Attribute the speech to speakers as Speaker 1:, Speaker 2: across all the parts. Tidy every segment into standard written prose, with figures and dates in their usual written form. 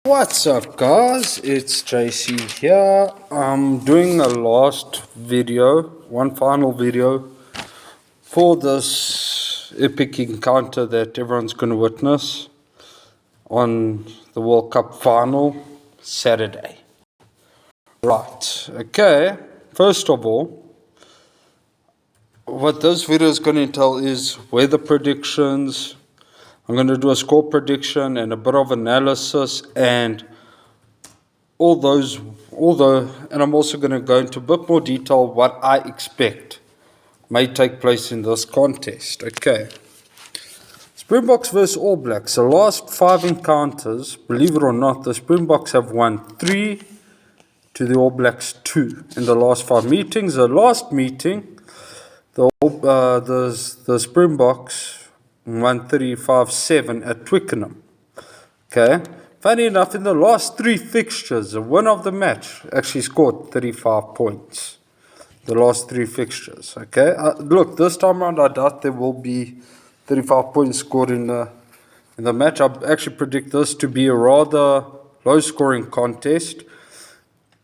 Speaker 1: What's up, guys? It's JC here. I'm doing a last video, one final video for this epic encounter that everyone's going to witness on the World Cup final Saturday. Right, okay. First of all, what this video is going to entail is weather predictions. I'm going to do a score prediction and a bit of analysis and and I'm also going to go into a bit more detail what I expect may take place in this contest. Okay. Springboks versus All Blacks. The last 5 encounters, believe it or not, the Springboks have won 3 to the All Blacks 2 in the last 5 meetings. The last meeting, the Springboks won 35-7 at Twickenham. Okay. Funny enough, in the last 3 fixtures, the winner of the match actually scored 35 points. The last 3 fixtures. Okay. Look, this time around, I doubt there will be 35 points scored in the match. I actually predict this to be a rather low-scoring contest,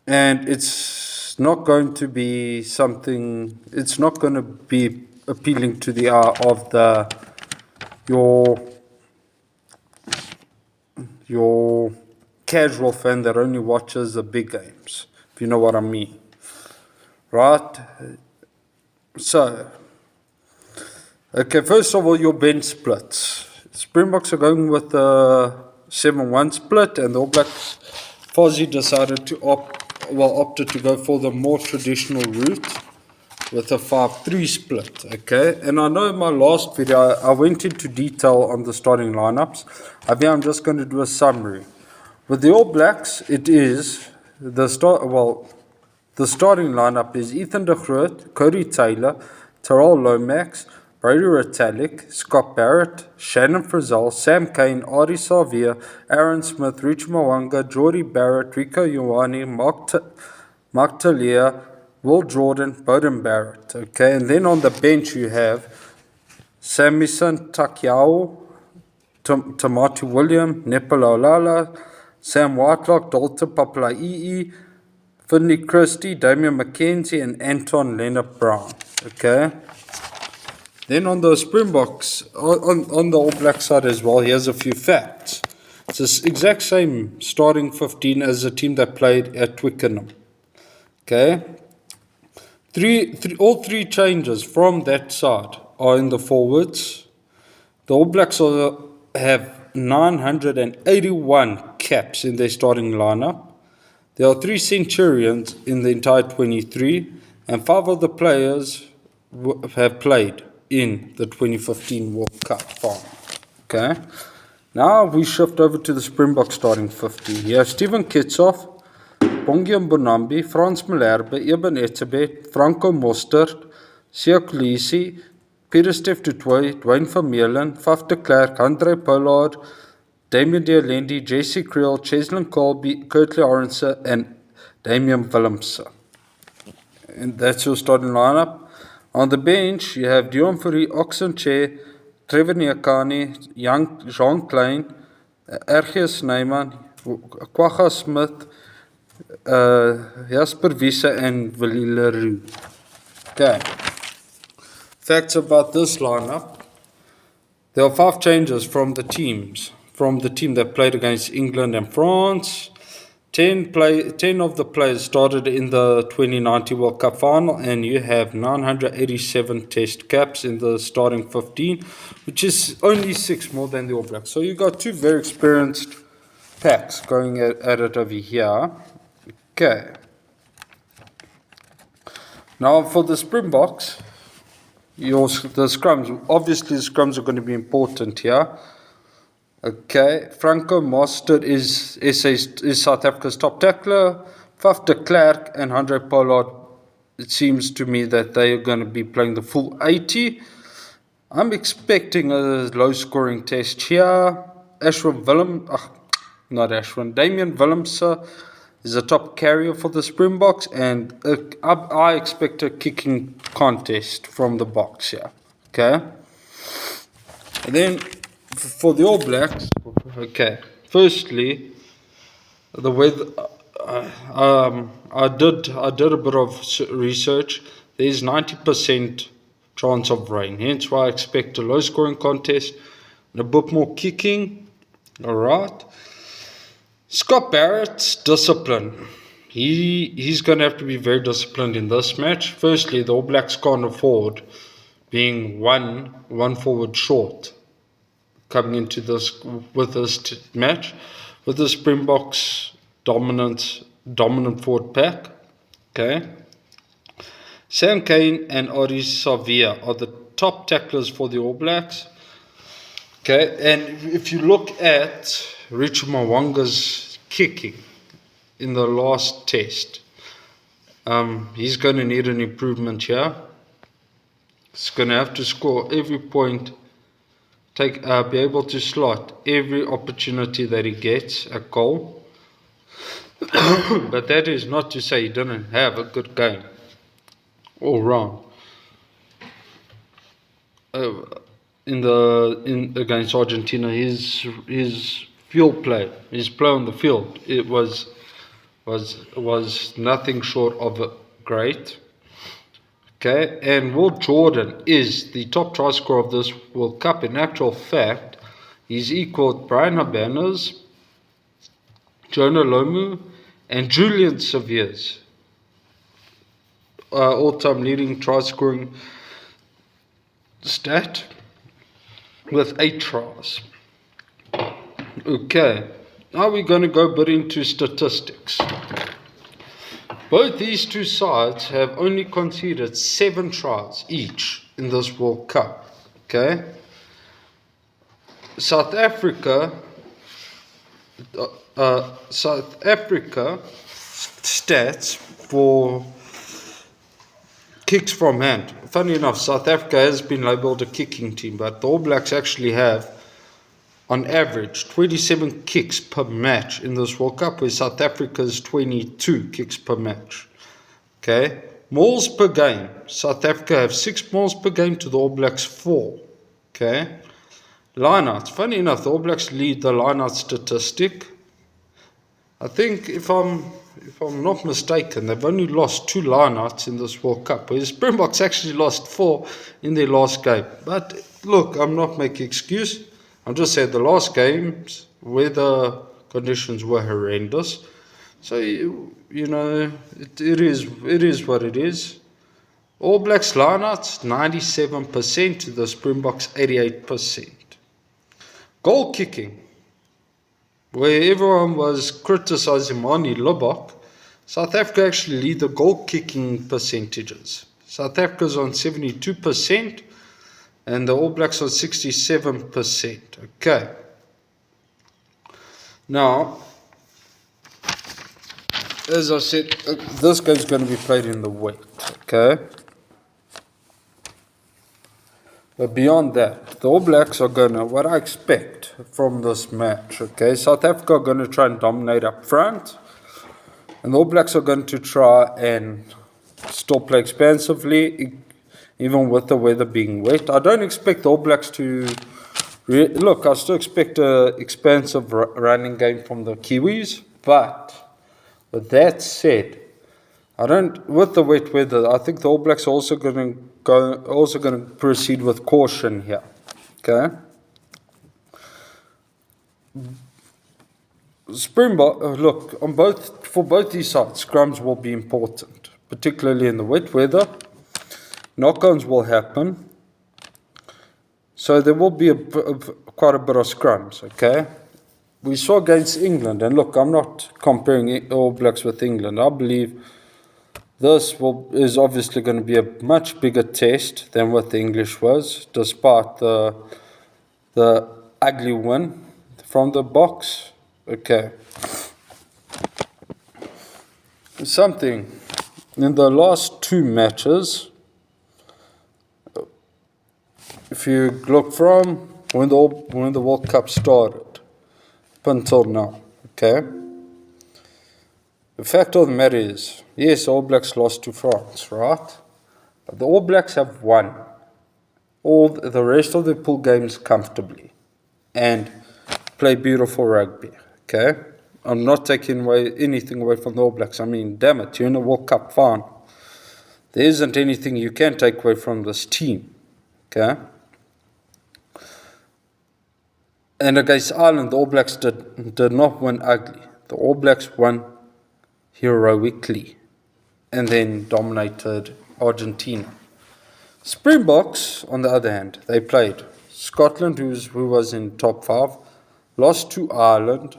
Speaker 1: and it's not going to be something. It's not going to be appealing to the eye of your casual fan that only watches the big games, if you know what I mean. Right? So, okay, first of all, your bench splits. Springboks are going with a 7-1 split, and the All Blacks, Fozzie decided opted to go for the more traditional route with a 5-3 split, okay? And I know in my last video, I went into detail on the starting lineups. I'm just going to do a summary. With the All Blacks, it is the starting lineup is Ethan de Groot, Cody Taylor, Terrell Lomax, Brady Retallick, Scott Barrett, Shannon Frizzell, Sam Cane, Ardie Savia, Aaron Smith, Rich Mwanga, Geordie Barrett, Rico Ioane, Mark Talia, Will Jordan, Bowden Barrett. Okay, and then on the bench you have Samison Takiao, Tamati William, Nepalaulala, Sam Whitelock, Dalton Papali'i, Finley Christie, Damian McKenzie, and Anton Leonard-Brown. Okay. Then on the Springboks, on the All Black side as well, here's a few facts. It's the exact same starting 15 as the team that played at Twickenham. Okay. All three changes from that side are in the forwards. The All Blacks have 981 caps in their starting lineup. There are 3 Centurions in the entire 23, and 5 of the players have played in the 2015 World Cup final. Okay. Now we shift over to the Springbok starting 15. Here, Steven Kitshoff, Bongi Mbonambi, Frans Malherbe, Eben Etzebeth, Franco Mostert, Siya Kolisi, Pieter-Steph du Toit, Dwayne Vermeulen, Faf de Klerk, Andre Pollard, Damien de Allende, Jesse Creel, Cheslin Colby, Kurtley Arendse, and Damian Willemse. And that's your starting lineup. On the bench, you have Dion Fourie, Oxen Che, Trevor Nyakane, Jean Klein, RG Snyman, Kwagga Smith, Jasper Wiese, and Willie Leroux. Okay. Facts about this lineup. There are 5 changes from the team that played against England and France. 10 of the players started in the 2019 World Cup final, and you have 987 test caps in the starting 15, which is only 6 more than the All Blacks. So you got 2 very experienced packs going at it over here. Okay. Now for the Springboks, the scrums. Obviously, the scrums are going to be important here. Okay, Franco Mostert is South Africa's top tackler. Faf de Klerk and Andre Pollard, it seems to me that they are going to be playing the full 80. I'm expecting a low-scoring test here. Damian Willemse is a top carrier for the Springboks, and I expect a kicking contest from the box here. Okay, and then for the All Blacks, okay, firstly, the way I did a bit of research. There's 90% chance of rain, hence why I expect a low scoring contest and a bit more kicking. All right. Scott Barrett's discipline. He's going to have to be very disciplined in this match. Firstly, the All Blacks can't afford being one forward short coming into this with this match, with the Springboks dominant forward pack. Okay. Sam Cane and Ori Savia are the top tacklers for the All Blacks. Okay, and if you look at Richard Mwanga's kicking in the last test, he's going to need an improvement here. He's going to have to score every point, be able to slot every opportunity that he gets at goal. But that is not to say he didn't have a good game all round. Against Argentina, his field play, his play on the field, it was nothing short of great. Okay, and Will Jordan is the top try scorer of this World Cup. In actual fact, he's equaled Brian Habanas, Jonah Lomu, and Julian Seviers, all-time leading try scoring stat, with 8 tries. Okay, now we're going to go a bit into statistics. Both these two sides have only conceded 7 tries each in this World Cup. Okay, South Africa stats for kicks from hand. Funny enough, South Africa has been labelled a kicking team, but the All Blacks actually have, on average, 27 kicks per match in this World Cup, where South Africa's 22 kicks per match. Okay, mauls per game. South Africa have 6 mauls per game to the All Blacks 4. Okay, lineouts. Funny enough, the All Blacks lead the lineout statistic. I think if I'm not mistaken, they've only lost 2 lineouts in this World Cup, whereas Springboks actually lost 4 in their last game. But look, I'm not making excuse. I'm just saying the last games, weather conditions were horrendous. So, you know, it is what it is. All Blacks lineouts, 97%, the Springboks 88%. Goal kicking, where everyone was criticising Manie Libbok, South Africa actually lead the goal kicking percentages. South Africa's on 72% and the All Blacks on 67%. Okay. Now, as I said, this game's going to be played in the wet. Okay. But beyond that, the All Blacks are going to, what I expect from this match, okay, South Africa are going to try and dominate up front, and the All Blacks are going to try and still play expansively, even with the weather being wet. I don't expect the All Blacks to, look, I still expect an expansive running game from the Kiwis, but with that said, with the wet weather, I think the All Blacks are also going to proceed with caution here. Okay. Springbok, look, for both these sides, scrums will be important, particularly in the wet weather. Knock-ons will happen, so there will be quite a bit of scrums. Okay. We saw against England, and look, I'm not comparing All Blacks with England. I believe this is obviously going to be a much bigger test than what the English was, despite the ugly win from the box. Okay. Something in the last 2 matches, if you look from when the World Cup started up until now, okay. The fact of the matter is, yes, All Blacks lost to France, right? But the All Blacks have won all the rest of the pool games comfortably and play beautiful rugby, okay? I'm not taking anything away from the All Blacks. I mean, damn it, you're in a World Cup final. There isn't anything you can take away from this team. Okay? And against Ireland, the All Blacks did not win ugly. The All Blacks won heroically and then dominated Argentina. Springboks, on the other hand, they played Scotland, who was in top 5, lost to Ireland.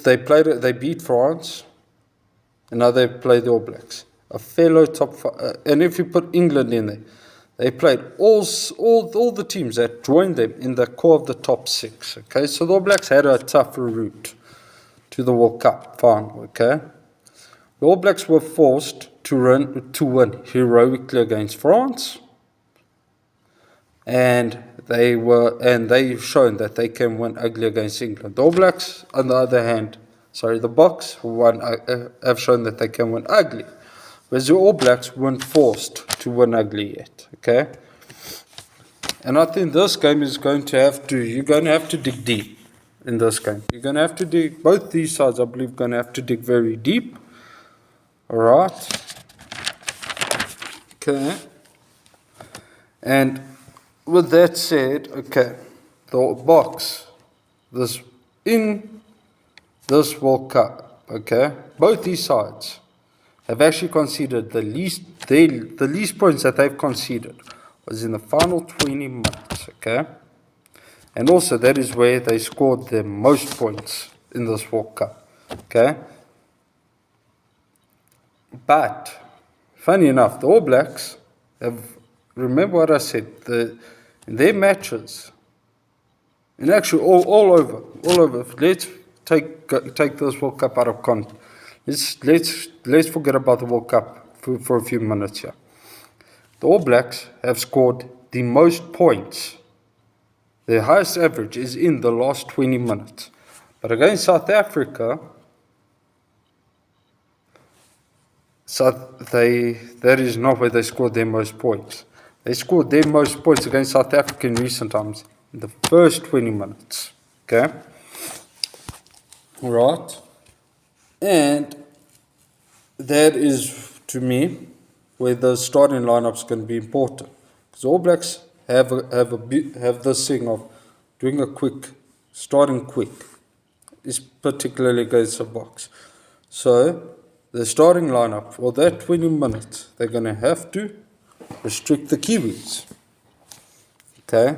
Speaker 1: They beat France, and now they play the All Blacks, a fellow top 5. And if you put England in there, they played all the teams that joined them in the core of the top 6. Okay, so the All Blacks had a tougher route to the World Cup final. Okay, the All Blacks were forced to win heroically against France, and they've shown that they can win ugly against England. The All Blacks, on the other hand, the Boks have shown that they can win ugly, whereas the All Blacks weren't forced to win ugly yet. Okay, and I think this game is you're going to have to dig deep in this game. You're going to have to dig. Both these sides, I believe, going to have to dig very deep. All right. Okay, and with that said, okay, the Boks, in this World Cup, okay, both these sides have actually conceded the least points that they've conceded was in the final 20 minutes, okay, and also that is where they scored the most points in this World Cup, okay, but funny enough, the All Blacks remember what I said, in their matches, and actually all over, let's take this World Cup out of context. Let's forget about the World Cup for a few minutes here. The All Blacks have scored the most points. Their highest average is in the last 20 minutes. But against South Africa, that is not where they scored their most points. They scored their most points against South Africa in recent times in the first 20 minutes. Okay? Right? And that is, to me, where the starting lineup is going to be important. Because All Blacks have this thing of doing starting quick, is particularly against the Boks. So, the starting lineup for that 20 minutes, they're going to have to restrict the Kiwis. Okay?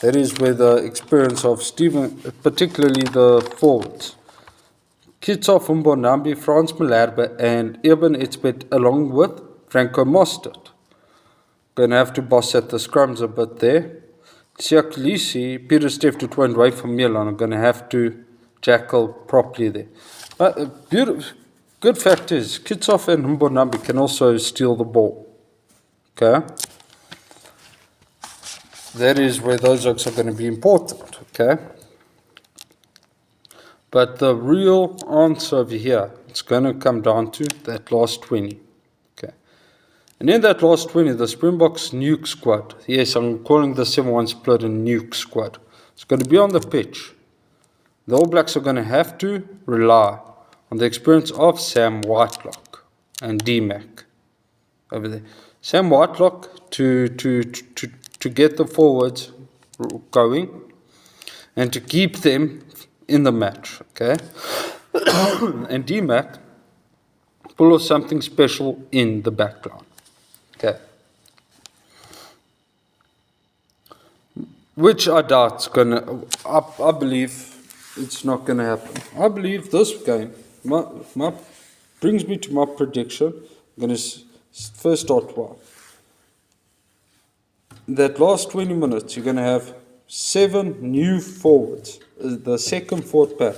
Speaker 1: That is where the experience of Stephen, particularly the forwards, Kitsoff Mbonambi, Frans Malherbe, and Eben Etzebeth, along with Franco Mostert, going to have to boss at the scrums a bit there. Siya Kolisi, Peter Steph du Toit, and Ray van Mierlo are going to have to jackal properly there. But good fact is, Kitsoff and Mbonambi can also steal the ball. Okay? That is where those looks are going to be important. Okay? But the real answer over here, it's going to come down to that last 20. Okay? And in that last 20, the Springboks nuke squad. Yes, I'm calling the 7-1 split a nuke squad. It's going to be on the pitch. The All Blacks are going to have to rely on the experience of Sam Whitelock and D-Mac over there. Sam Whitelock to get the forwards going and to keep them in the match, okay? And D-Mac pull off something special in the background, okay? Which I doubt is gonna. I believe it's not gonna happen. I believe this game brings me to my prediction. I'm gonna first start well. In that last 20 minutes, you're gonna have 7 new forwards, the second forward pack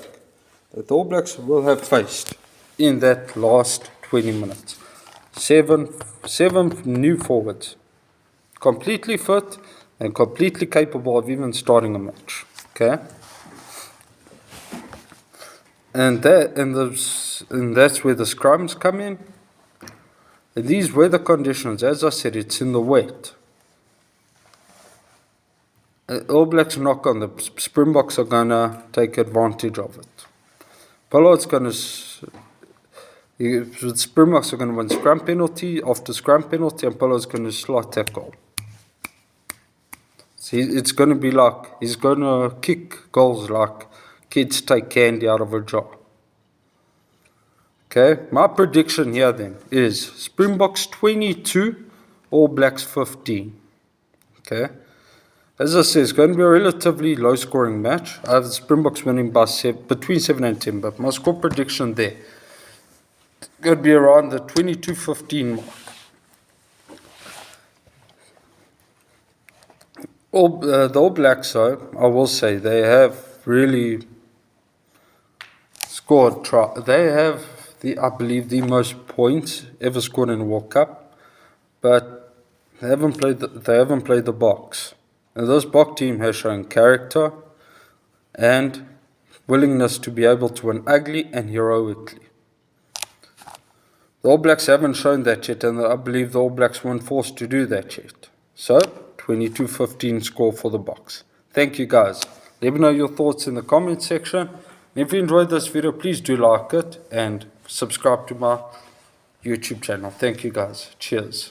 Speaker 1: that the All Blacks will have faced in that last 20 minutes. Seven new forwards, completely fit and completely capable of even starting a match. Okay, and that's where the scrums come in. And these weather conditions, as I said, it's in the wet. All Blacks knock on, the Springboks are gonna take advantage of it. Pollard's going to, Springboks are going to win scrum penalty after scrum penalty, and Pollard's going to slot that goal. See, it's going to be like, he's going to kick goals like kids take candy out of a jar. Okay, my prediction here then is Springboks 22, All Blacks 15. Okay, as I said, it's going to be a relatively low scoring match. I have the Springboks winning by between 7 and 10, but my score prediction there is going to be around the 22-15 mark. The All Blacks, though, I will say, they have really scored. They have, I believe, the most points ever scored in the World Cup, but they haven't played the Boks. And this Bok team has shown character and willingness to be able to win ugly and heroically. The All Blacks haven't shown that yet, and I believe the All Blacks weren't forced to do that yet. So, 22-15 score for the Boks. Thank you, guys. Let me know your thoughts in the comment section. If you enjoyed this video, please do like it and subscribe to my YouTube channel. Thank you, guys. Cheers.